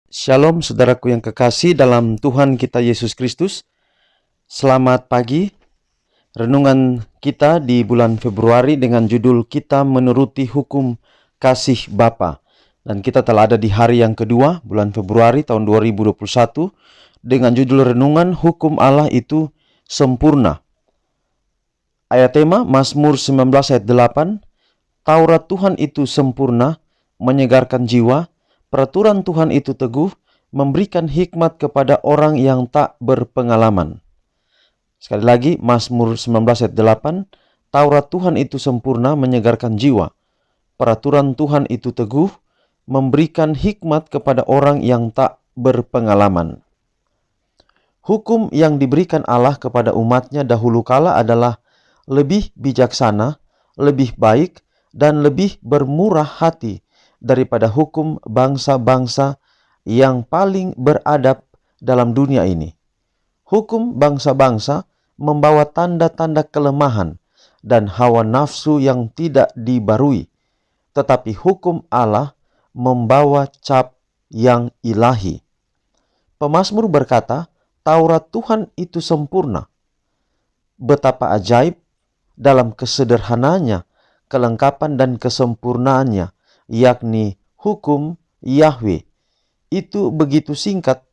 Shalom saudaraku yang kekasih dalam Tuhan kita Yesus Kristus. Selamat pagi. Renungan kita di bulan Februari dengan judul Kita Menuruti Hukum Kasih Bapa. Dan kita telah ada di hari yang kedua bulan Februari tahun 2021 dengan judul renungan Hukum Allah itu Sempurna. Ayat tema Mazmur 19 ayat 8. Taurat Tuhan itu sempurna, menyegarkan jiwa. Peraturan Tuhan itu teguh, memberikan hikmat kepada orang yang tak berpengalaman. Sekali lagi, Mazmur 19 ayat 8. Taurat Tuhan itu sempurna, menyegarkan jiwa. Peraturan Tuhan itu teguh, memberikan hikmat kepada orang yang tak berpengalaman. Hukum yang diberikan Allah kepada umatnya dahulu kala adalah lebih bijaksana, lebih baik, dan lebih bermurah hati daripada hukum bangsa-bangsa yang paling beradab dalam dunia ini. Hukum bangsa-bangsa membawa tanda-tanda kelemahan dan hawa nafsu yang tidak dibarui, tetapi hukum Allah membawa cap yang ilahi. Pemazmur berkata, Taurat Tuhan itu sempurna. Betapa ajaib dalam kesederhananya, kelengkapan dan kesempurnaannya, yakni hukum Yahweh. Itu begitu singkat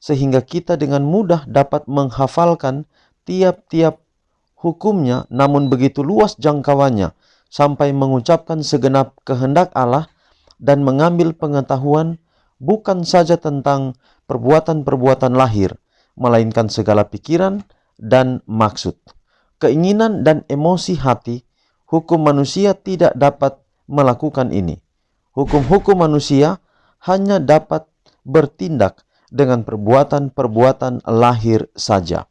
sehingga kita dengan mudah dapat menghafalkan tiap-tiap hukumnya, namun begitu luas jangkauannya sampai mengucapkan segenap kehendak Allah dan mengambil pengetahuan bukan saja tentang perbuatan-perbuatan lahir, melainkan segala pikiran dan maksud, keinginan dan emosi hati. Hukum manusia tidak dapat melakukan ini. Hukum-hukum manusia hanya dapat bertindak dengan perbuatan-perbuatan lahir saja.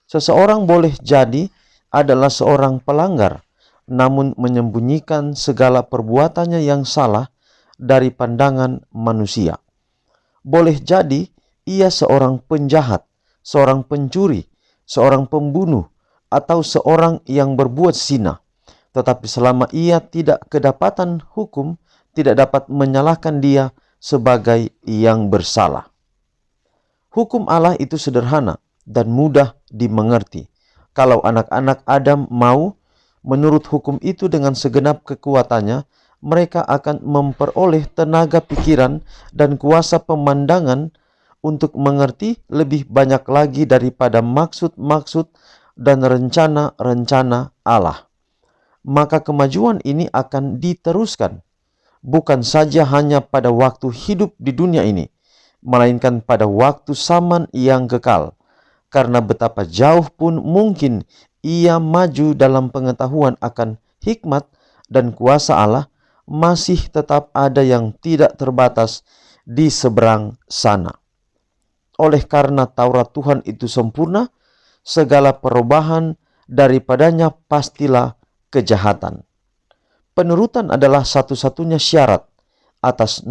Seseorang boleh jadi adalah seorang pelanggar, namun menyembunyikan segala perbuatannya yang salah dari pandangan manusia. Boleh jadi ia seorang penjahat, seorang pencuri, seorang pembunuh, atau seorang yang berbuat zina. Tetapi selama ia tidak kedapatan hukum, tidak dapat menyalahkan dia sebagai yang bersalah. Hukum Allah itu sederhana dan mudah dimengerti. Kalau anak-anak Adam mau menurut hukum itu dengan segenap kekuatannya, mereka akan memperoleh tenaga pikiran dan kuasa pemandangan untuk mengerti lebih banyak lagi daripada maksud-maksud dan rencana-rencana Allah. Maka kemajuan ini akan diteruskan, bukan saja hanya pada waktu hidup di dunia ini, melainkan pada waktu zaman yang kekal. Karena betapa jauh pun mungkin ia maju dalam pengetahuan akan hikmat dan kuasa Allah, masih tetap ada yang tidak terbatas di seberang sana. Oleh karena Taurat Tuhan itu sempurna, segala perubahan daripadanya pastilah kejahatan. Penurutan adalah satu-satunya syarat atas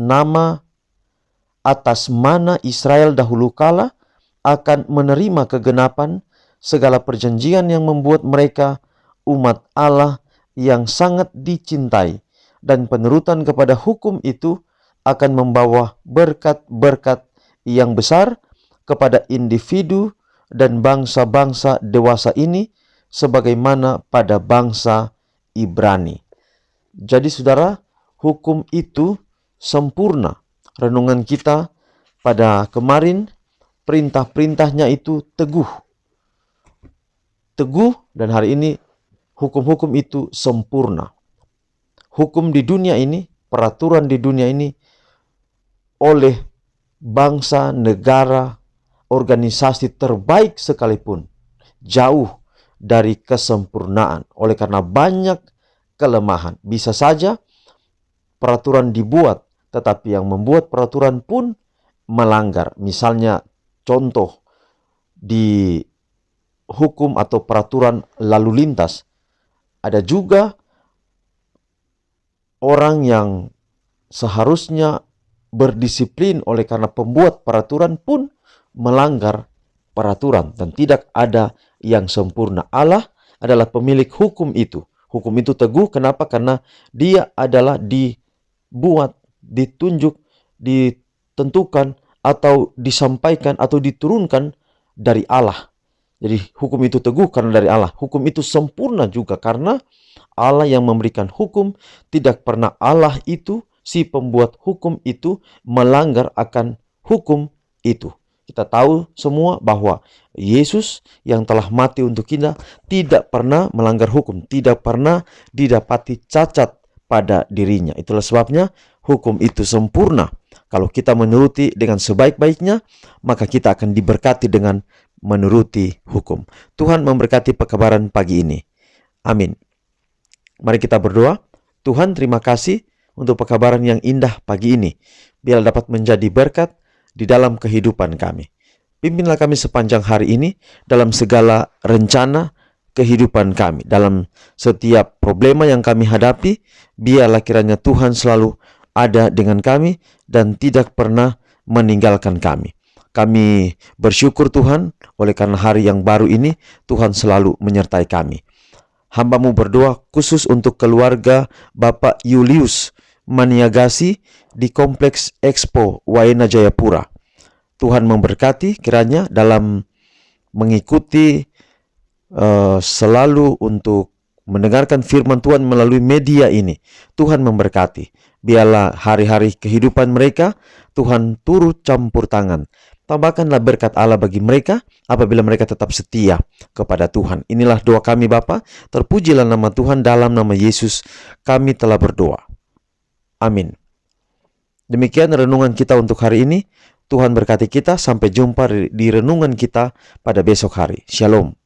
mana Israel dahulu kala akan menerima kegenapan segala perjanjian yang membuat mereka umat Allah yang sangat dicintai, dan penurutan kepada hukum itu akan membawa berkat-berkat yang besar kepada individu dan bangsa-bangsa dewasa ini, sebagaimana pada bangsa Ibrani. Jadi saudara, hukum itu sempurna. Renungan kita pada kemarin, perintah-perintahnya itu teguh. Teguh, dan hari ini hukum-hukum itu sempurna. Hukum di dunia ini, peraturan di dunia ini oleh bangsa, negara, organisasi terbaik sekalipun jauh dari kesempurnaan. Oleh karena banyak kelemahan. Bisa saja peraturan dibuat, tetapi yang membuat peraturan pun melanggar. Misalnya contoh di hukum atau peraturan lalu lintas. Ada juga orang yang seharusnya berdisiplin, oleh karena pembuat peraturan pun melanggar peraturan, dan tidak ada yang sempurna. Allah adalah pemilik hukum itu. Hukum itu teguh, kenapa? Karena dia adalah dibuat, ditunjuk, ditentukan atau disampaikan atau diturunkan dari Allah. Jadi hukum itu teguh karena dari Allah. Hukum itu sempurna juga karena Allah yang memberikan hukum. Tidak pernah Allah itu, si pembuat hukum itu, melanggar akan hukum itu. Kita tahu semua bahwa Yesus yang telah mati untuk kita tidak pernah melanggar hukum, tidak pernah didapati cacat pada dirinya. Itulah sebabnya hukum itu sempurna. Kalau kita menuruti dengan sebaik-baiknya, maka kita akan diberkati dengan menuruti hukum. Tuhan memberkati pekabaran pagi ini. Amin. Mari kita berdoa. Tuhan, terima kasih untuk pekabaran yang indah pagi ini. Biar dapat menjadi berkat di dalam kehidupan kami. Pimpinlah kami sepanjang hari ini dalam segala rencana kehidupan kami. Dalam setiap problema yang kami hadapi, biarlah kiranya Tuhan selalu ada dengan kami dan tidak pernah meninggalkan kami. Kami bersyukur Tuhan, oleh karena hari yang baru ini, Tuhan selalu menyertai kami. Hamba-Mu berdoa khusus untuk keluarga Bapak Julius Maniagasi di Kompleks Expo Waena Jayapura. Tuhan memberkati kiranya dalam mengikuti selalu untuk mendengarkan firman Tuhan melalui media ini. Tuhan memberkati. Biarlah hari-hari kehidupan mereka Tuhan turut campur tangan. Tambahkanlah berkat Allah bagi mereka apabila mereka tetap setia kepada Tuhan. Inilah doa kami Bapa. Terpujilah nama Tuhan, dalam nama Yesus kami telah berdoa. Amin. Demikian renungan kita untuk hari ini. Tuhan berkati kita. Sampai jumpa di renungan kita pada besok hari. Shalom.